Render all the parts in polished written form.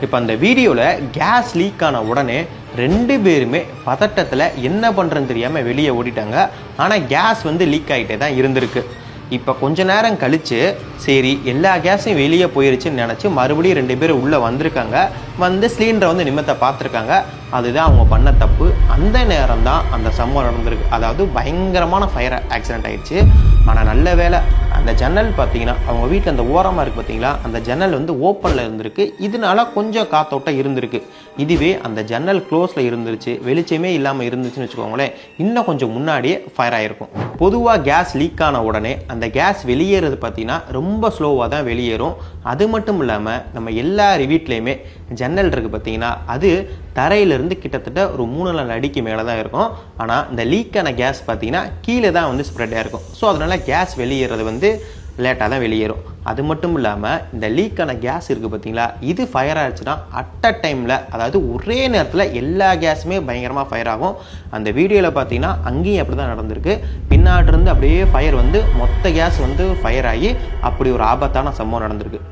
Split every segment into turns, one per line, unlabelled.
இப்போ அந்த வீடியோவில் கேஸ் லீக் ஆன உடனே 2 பேருமே பதட்டத்தில் என்ன பண்ணுறதுன்னு தெரியாமல் வெளியே ஓடிட்டாங்க. ஆனால் கேஸ் வந்து லீக் ஆகிட்டே தான் இருந்திருக்கு. இப்போ கொஞ்ச நேரம் கழித்து சரி எல்லா கேஸும் வெளியே போயிருச்சுன்னு நினச்சி மறுபடியும் 2 பேர் உள்ளே வந்திருக்காங்க. வந்து சிலிண்டரை வந்து நிமித்த பார்த்துருக்காங்க. அதுதான் அவங்க பண்ண தப்பு. அந்த நேரம் தான் அந்த சம்பவம் நடந்திருக்கு. அதாவது பயங்கரமான ஃபயர் ஆக்சிடென்ட் ஆயிடுச்சு. ஆனால் நல்ல வேலை அந்த ஜன்னல் பார்த்தீங்கன்னா அவங்க வீட்டில் அந்த ஓரமாக இருக்குது பார்த்தீங்களா, அந்த ஜன்னல் வந்து ஓப்பனில் இருந்திருக்கு. இதனால கொஞ்சம் காத்தோட்டம் இருந்திருக்கு. இதுவே அந்த ஜன்னல் க்ளோஸில் இருந்துருச்சு, வெளிச்சமே இல்லாமல் இருந்துச்சுன்னு வச்சுக்கோங்களேன், இன்னும் கொஞ்சம் முன்னாடியே ஃபயர் ஆகிருக்கும். பொதுவாக கேஸ் லீக் ஆன உடனே அந்த கேஸ் வெளியேறது பார்த்தீங்கன்னா ரொம்ப ஸ்லோவாக தான் வெளியேறும். அது மட்டும் இல்லாமல் நம்ம எல்லார் வீட்லேயுமே ஜன்னல் இருக்குது பார்த்தீங்கன்னா, அது தரையிலிருந்து கிட்டத்தட்ட ஒரு 3-4 அடிக்கு மேலே தான் இருக்கும். ஆனால் இந்த லீக்கான கேஸ் பார்த்தீங்கன்னா கீழே தான் வந்து ஸ்ப்ரெட் ஆகிருக்கும். ஸோ அதனால் கேஸ் வெளியேறது வந்து லேட்டாக தான் வெளியேறும். அது மட்டும் இல்லாமல் இந்த லீக்கான கேஸ் இருக்குது பார்த்தீங்களா, இது ஃபயர் ஆகிடுச்சுன்னா அட் அ டைமில், அதாவது ஒரே நேரத்தில் எல்லா கேஸுமே பயங்கரமாக ஃபயர் ஆகும். அந்த வீடியோவில் பார்த்தீங்கன்னா அங்கேயும் அப்படி தான் நடந்திருக்கு. பின்னாடிருந்து அப்படியே ஃபயர் வந்து மொத்த கேஸ் வந்து ஃபயர் ஆகி அப்படி ஒரு ஆபத்தான சம்பவம் நடந்திருக்கு.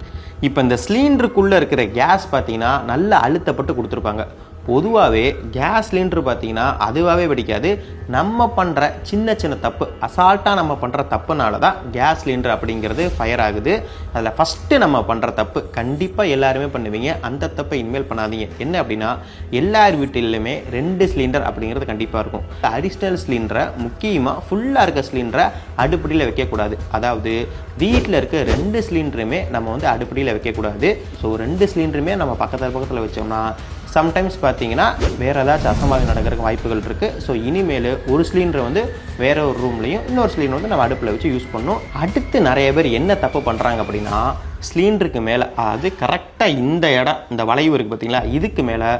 இப்போ இந்த சிலிண்டருக்குள்ளே இருக்கிற கேஸ் பார்த்தீங்கன்னா நல்லா அழுத்தப்பட்டு கொடுத்துருப்பாங்க. பொதுவாகவே கேஸ் சிலிண்டர் பார்த்தீங்கன்னா அதுவாகவே வெடிக்காது. நம்ம பண்ணுற சின்ன சின்ன தப்பு, அசால்ட்டாக நம்ம பண்ணுற தப்புனால தான் கேஸ் சிலிண்டர் அப்படிங்கிறது ஃபயர் ஆகுது. அதில் ஃபஸ்ட்டு நம்ம பண்ணுற தப்பு கண்டிப்பாக எல்லாருமே பண்ணுவீங்க. அந்த தப்பை இனிமேல் பண்ணாதீங்க. என்ன அப்படின்னா, எல்லார் வீட்டிலுமே 2 சிலிண்டர் அப்படிங்கிறது கண்டிப்பாக இருக்கும். அடிஷ்னல் சிலிண்டரை, முக்கியமாக ஃபுல்லாக இருக்க சிலிண்டரை அடுப்படியில் வைக்கக்கூடாது. அதாவது வீட்டில் இருக்க 2 சிலிண்டருமே நம்ம வந்து அடுப்படியில் வைக்கக்கூடாது. ஸோ 2 சிலிண்டருமே நம்ம பக்கத்தில் வச்சோம்னா சம்டைம்ஸ் பார்த்தீங்கன்னா வேறு ஏதாச்சும் அசம்பாவிதம் நடக்கிறதுக்கு வாய்ப்புகள் இருக்குது. ஸோ இனிமேல் ஒரு சிலிண்டரை வந்து வேறு ஒரு ரூம்லையும் இன்னொரு சிலிண்டர் வந்து நம்ம அடுப்பில் வச்சு யூஸ் பண்ணணும். அடுத்து நிறைய பேர் என்ன தப்பு பண்ணுறாங்க அப்படின்னா, சிலிண்டருக்கு மேலே, அதாவது கரெக்டாக இந்த இடம், இந்த வளைவு இருக்குது பார்த்தீங்களா, இதுக்கு மேலே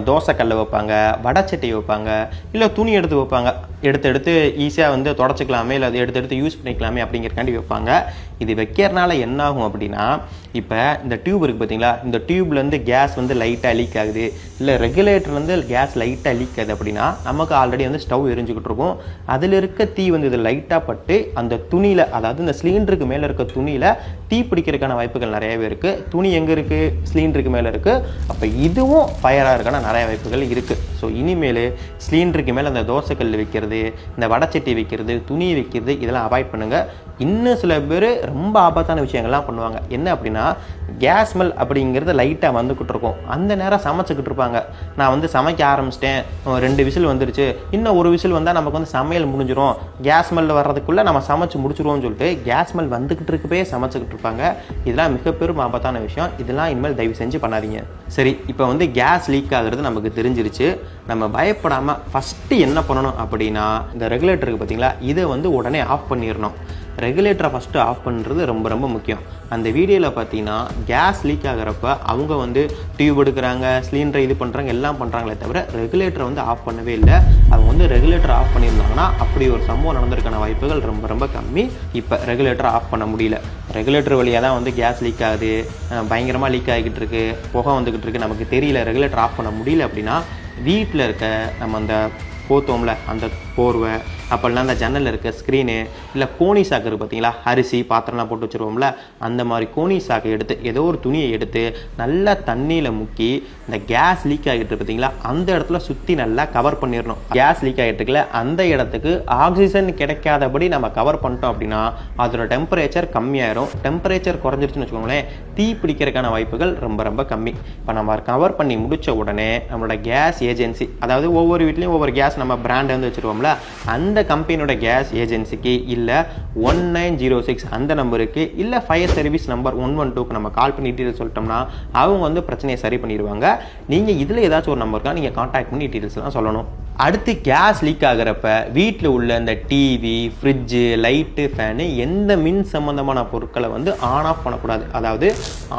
தோசைக்கல்லை வைப்பாங்க, வடைச்சட்டி வைப்பாங்க, இல்லை துணி எடுத்து வைப்பாங்க. எடுத்து ஈஸியாக வந்து தொடச்சிக்கலாமே, இல்லை அதை எடுத்து யூஸ் பண்ணிக்கலாமே அப்படிங்கிறக்காண்டி வைப்பாங்க. இது வைக்கிறனால என்ன ஆகும் அப்படின்னா, இப்போ இந்த டியூப் இருக்குது பார்த்தீங்களா, இந்த டியூப்லேருந்து கேஸ் வந்து லைட்டாக லீக் ஆகுது, இல்லை ரெகுலேட்டர்லேருந்து கேஸ் லைட்டாக லீக் ஆகுது அப்படின்னா, நமக்கு ஆல்ரெடி வந்து ஸ்டவ் எரிஞ்சுக்கிட்டு இருக்கும். அதில் இருக்க தீ வந்து இது லைட்டாக பட்டு அந்த துணியில், அதாவது இந்த சிலிண்டருக்கு மேலே இருக்க துணியில் தீ பிடிக்கிறதுக்கான வாய்ப்புகள் நிறையவே இருக்குது. துணி எங்கே இருக்குது? சிலிண்டருக்கு மேலே இருக்குது. அப்போ இதுவும் ஃபயராக இருக்கான நிறைய வாய்ப்புகள் இருக்குது. ஸோ இனிமேல் சிலிண்டருக்கு மேலே அந்த தோசைக்கல் வைக்கிறது, இந்த வடைச்சட்டி வைக்கிறது, துணி வைக்கிறது, இதெல்லாம் அவாய்ட் பண்ணுங்கள். இன்னும் சில பேர் ரொம்ப ஆபத்தான விஷயங்கள்லாம் பண்ணுவாங்க. என்ன அப்படின்னா, கேஸ் ஸ்மெல் அப்படிங்கிறது லைட்டாக வந்துக்கிட்டு இருக்கும். அந்த நேரம் சமைச்சிக்கிட்டு இருப்பாங்க. நான் வந்து சமைக்க ஆரம்பிச்சிட்டேன், 2 விசில் வந்துருச்சு, இன்னும் ஒரு விசில் வந்தால் நமக்கு வந்து சமையல் முடிஞ்சிடும், கேஸ் ஸ்மெல் வர்றதுக்குள்ளே நம்ம சமைச்சு முடிச்சிருவோம்னு சொல்லிட்டு கேஸ் ஸ்மெல் வந்துக்கிட்டு இருக்கப்பே சமைச்சிக்கிட்டு இருப்பாங்க. இதெல்லாம் மிகப்பெரும் ஆபத்தான விஷயம். இதெல்லாம் இனிமேல் தயவு செஞ்சு பண்ணாதீங்க. சரி, இப்போ வந்து கேஸ் லீக் ஆகுறது நமக்கு தெரிஞ்சிருச்சு. நம்ம பயப்படாமல் ஃபஸ்ட்டு என்ன பண்ணணும் அப்படின்னா, இந்த ரெகுலேட்டர் இருக்குது பார்த்தீங்களா, இதை வந்து உடனே ஆஃப் பண்ணிடணும். ரெகுலேட்டரை ஃபஸ்ட்டு ஆஃப் பண்ணுறது ரொம்ப ரொம்ப முக்கியம். அந்த வீடியோவில் பார்த்தீங்கன்னா கேஸ் லீக் ஆகிறப்ப அவங்க வந்து டியூப் எடுக்கிறாங்க, சிலிண்டரை இது பண்ணுறாங்க, எல்லாம் பண்ணுறாங்களே தவிர ரெகுலேட்டரை வந்து ஆஃப் பண்ணவே இல்லை. அவங்க வந்து ரெகுலேட்டரை ஆஃப் பண்ணியிருந்தாங்கன்னா அப்படி ஒரு சம்பவம் நடந்திருக்கான வாய்ப்புகள் ரொம்ப ரொம்ப கம்மி. இப்போ ரெகுலேட்டரை ஆஃப் பண்ண முடியல. ரெகுலேட்டர் வழியாக தான் வந்து கேஸ் லீக் ஆகுது, பயங்கரமாக லீக் ஆகிக்கிட்டு இருக்குது, புகை வந்துக்கிட்டு இருக்குது, நமக்கு தெரியல, ரெகுலேட்டர் ஆஃப் பண்ண முடியல அப்படின்னா, வீட்டில் இருக்க நம்ம அந்த போத்தோம்ல அந்த போர்வை, அப்போல்லாம் அந்த ஜன்னலில் இருக்க ஸ்க்ரீனு, இல்லை கோணி சாக்கு இருக்குது பார்த்தீங்களா, அரிசி பாத்திரம்லாம் போட்டு வச்சுருவோம்ல, அந்த மாதிரி கோணி சாக்கை எடுத்து ஏதோ ஒரு துணியை எடுத்து நல்லா தண்ணியில் முக்கி இந்த கேஸ் லீக் ஆகிட்டு பார்த்தீங்களா, அந்த இடத்துல சுற்றி நல்லா கவர் பண்ணிடணும். கேஸ் லீக் ஆகிட்டுருக்குல அந்த இடத்துக்கு ஆக்சிஜன் கிடைக்காதபடி நம்ம கவர் பண்ணிட்டோம் அப்படின்னா அதோட டெம்பரேச்சர் கம்மியாயிரும். டெம்பரேச்சர் குறைஞ்சிருச்சுன்னு வச்சுக்கோங்களேன், தீ பிடிக்கிறதுக்கான வாய்ப்புகள் ரொம்ப ரொம்ப கம்மி. இப்போ நம்ம கவர் பண்ணி முடித்த உடனே நம்மளோட கேஸ் ஏஜென்சி, அதாவது ஒவ்வொரு வீட்லேயும் ஒவ்வொரு கேஸ் நம்ம பிராண்ட் வந்து வச்சுருவோம்ல, அந்த கம்பெனியோட கேஸ் ஏஜென்சிக்கு இல்லை 1906 அந்த நம்பருக்கு, இல்லை ஃபயர் சர்வீஸ் நம்பர் 112க்கு நம்ம கால் பண்ணி டீட்டெயில்ஸ் சொல்லிட்டோம்னா அவங்க வந்து பிரச்சனையை சரி பண்ணிடுவாங்க. நீங்கள் இதில் ஏதாச்சும் ஒரு நம்பருக்கா நீங்கள் கான்டாக்ட் பண்ணி டீட்டெயில்ஸ்லாம் சொல்லணும். அடுத்து கேஸ் லீக் ஆகிறப்ப வீட்டில் உள்ள இந்த டிவி, ஃப்ரிட்ஜு, லைட்டு, ஃபேனு, எந்த மின் சம்மந்தமான பொருட்களை வந்து ஆன் ஆஃப் பண்ணக்கூடாது. அதாவது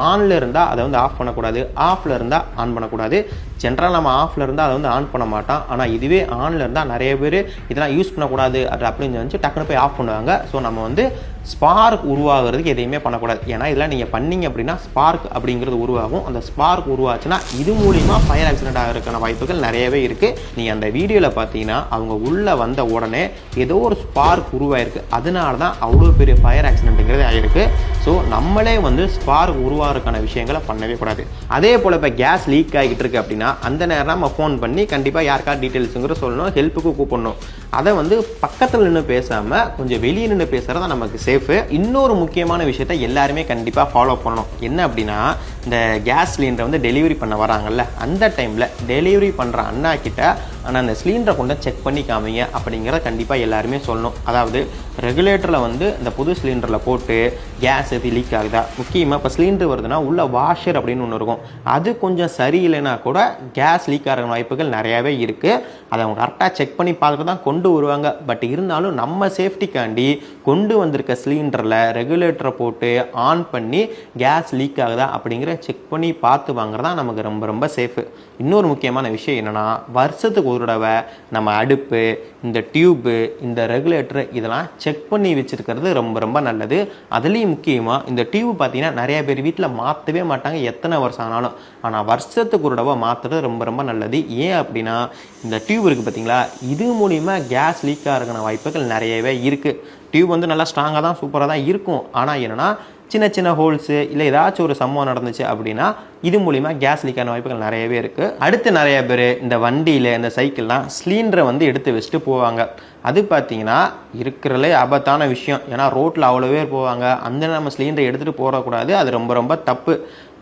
ஆனில் இருந்தால் அதை வந்து ஆஃப் பண்ணக்கூடாது, ஆஃபில் இருந்தால் ஆன் பண்ணக்கூடாது. ஜென்ரலாக நம்ம ஆஃபில் இருந்தால் அதை வந்து ஆன் பண்ண மாட்டோம். ஆனால் இதுவே ஆனில் இருந்தால் நிறைய பேர் இதெல்லாம் யூஸ் பண்ணக்கூடாது அது அப்படின்னு நினச்சி டக்குனு போய் ஆஃப் பண்ணுவாங்க. ஸோ நம்ம வந்து ஸ்பார்க் உருவாகிறதுக்கு எதையுமே பண்ணக்கூடாது. ஏன்னா இதெல்லாம் நீங்கள் பண்ணிங்க அப்படின்னா ஸ்பார்க் அப்படிங்கிறது உருவாகும். அந்த ஸ்பார்க் உருவாச்சுன்னா இது மூலிமா ஃபயர் ஆக்சிடென்ட் ஆகிறதுக்கான வாய்ப்புகள் நிறையவே இருக்குது. நீங்கள் அந்த வீடியோவில் பார்த்தீங்கன்னா அவங்க உள்ளே வந்த உடனே ஏதோ ஒரு ஸ்பார்க் உருவாயிருக்கு, அதனால தான் அவ்வளோ பெரிய ஃபயர் ஆக்சிடென்ட்டுங்கிறது ஆகிருக்கு. ஸோ நம்மளே வந்து ஸ்பார்க் உருவாகிறதுக்கான விஷயங்களை பண்ணவே கூடாது. அதே போல் இப்போ கேஸ் லீக் ஆகிட்டு இருக்கு அப்படின்னா அந்த நேரம் நம்ம ஃபோன் பண்ணி கண்டிப்பாக யாருக்கா டீட்டெயில்ஸுங்கிற சொல்லணும், ஹெல்ப்புக்கு கூப்பிடணும். அதை வந்து பக்கத்தில் நின்று பேசாமல் கொஞ்சம் வெளியே நின்று பேசுகிறது தான் நமக்கு சேஃபு. இன்னொரு முக்கியமான விஷயத்தை எல்லாருமே கண்டிப்பாக ஃபாலோ பண்ணணும். என்ன அப்படின்னா, இந்த கேஸ் சிலிண்டரை வந்து டெலிவரி பண்ண வராங்கல்ல, அந்த டைமில் டெலிவரி பண்ணுற அண்ணா கிட்ட ஆனால் அந்த சிலிண்டரை கொண்டு செக் பண்ணி காமிங்க அப்படிங்கிறத கண்டிப்பாக எல்லாருமே சொல்லணும். அதாவது ரெகுலேட்டரில் வந்து இந்த புது சிலிண்டரில் போட்டு கேஸ் எது லீக் ஆகுதா, முக்கியமாக இப்போ சிலிண்டர் வருதுன்னா உள்ள வாஷர் அப்படின்னு ஒன்று இருக்கும், அது கொஞ்சம் சரியில்லைன்னா கூட கேஸ் லீக் ஆகிற வாய்ப்புகள் நிறையாவே இருக்குது. அதை அவங்க கரெக்டாக செக் பண்ணி பார்த்துட்டு தான் கொண்டு வருவாங்க. பட் இருந்தாலும் நம்ம சேஃப்டிக்காண்டி கொண்டு வந்திருக்க சிலிண்டரில் ரெகுலேட்டரை போட்டு ஆன் பண்ணி கேஸ் லீக் ஆகுதா அப்படிங்கிற செக் பண்ணி பார்த்து வாங்குறதா நமக்கு ரொம்ப ரொம்ப சேஃபு. இன்னொரு முக்கியமான விஷயம் என்னென்னா, வருஷத்துக்கு ஒரு தடவை நம்ம அடுப்பு, இந்த டியூப்பு, இந்த ரெகுலேட்டர் இதெல்லாம் செக் பண்ணி வச்சுருக்கிறது ரொம்ப ரொம்ப நல்லது. அதுலேயும் முக்கியமாக இந்த டியூப் பார்த்தீங்கன்னா நிறைய பேர் வீட்டில் மாற்றவே மாட்டாங்க எத்தனை வருஷம் ஆனாலும். ஆனால் வருஷத்துக்கு ஒரு தடவை மாற்றுறது ரொம்ப ரொம்ப நல்லது. ஏன் அப்படின்னா, இந்த டியூப் இருக்குது பார்த்தீங்களா, இது மூலிமா கேஸ் லீக் ஆகிறதுக்கான வாய்ப்புகள் நிறையவே இருக்குது. டியூப் வந்து நல்லா ஸ்ட்ராங்காக தான் சூப்பராக தான் இருக்கும். ஆனால் என்னென்னா, சின்ன சின்ன ஹோல்ஸு இல்லை ஏதாச்சும் ஒரு சம்பவம் நடந்துச்சு அப்படின்னா இது மூலிமா கேஸ் லீக்கான வாய்ப்புகள் நிறையவே இருக்குது. அடுத்து நிறைய பேர் இந்த வண்டியில் இந்த சைக்கிள்லாம் சிலிண்டரை வந்து எடுத்து வச்சுட்டு போவாங்க. அது பார்த்தீங்கன்னா இருக்கிறதுலே ஆபத்தான விஷயம். ஏன்னா ரோட்டில் அவ்வளோ பேர் போவாங்க, அந்த நம்ம சிலிண்டரை எடுத்துகிட்டு போகக்கூடாது. அது ரொம்ப ரொம்ப தப்பு.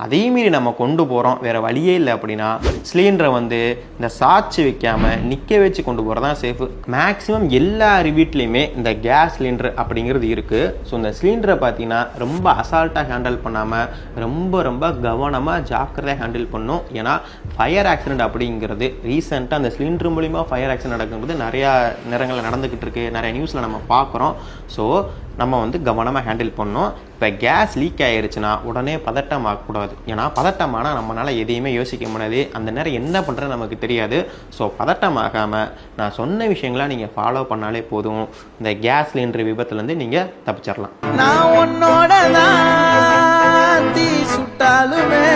அதே மீறி நம்ம கொண்டு போகிறோம், வேறு வழியே இல்லை அப்படின்னா சிலிண்டரை வந்து இந்த சாட்சி வைக்காமல் நிற்க வச்சு கொண்டு போகிறது தான் சேஃபு. மேக்ஸிமம் எல்லார் வீட்லேயுமே இந்த கேஸ் சிலிண்டர் அப்படிங்கிறது இருக்குது. ஸோ இந்த சிலிண்டரை பார்த்தீங்கன்னா ரொம்ப அசால்ட்டாக ஹேண்டில் பண்ணாமல் ரொம்ப ரொம்ப கவனமாக ஜாக்கிரதையாக ஹேண்டில் பண்ணும். ஏன்னா ஃபயர் ஆக்சிடென்ட் அப்படிங்கிறது ரீசெண்டாக அந்த சிலிண்டர் மூலிமா ஃபயர் ஆக்சிடென்ட் நடக்கும்போது நிறையா நேரங்களில் நடந்துக்கிட்டு இருக்குது, நிறைய நியூஸில் நம்ம பார்க்குறோம். ஸோ நம்ம வந்து கவனமாக ஹேண்டில் பண்ணணும். இப்போ கேஸ் லீக் ஆகிருச்சுன்னா உடனே பதட்டம் ஆகக்கூடாது. ஏன்னா பதட்டமானால் நம்மளால் எதையுமே யோசிக்க முடியாது, அந்த நேரம் என்ன பண்ணுறது நமக்கு தெரியாது. ஸோ பதட்டம் ஆகாமல் நான் சொன்ன விஷயங்களாக நீங்கள் ஃபாலோ பண்ணாலே போதும், இந்த கேஸ் சிலிண்டர் விபத்துலேருந்து நீங்கள் தப்பிச்சிடலாம்.
நான் உன்னோட சுட்டாலுமே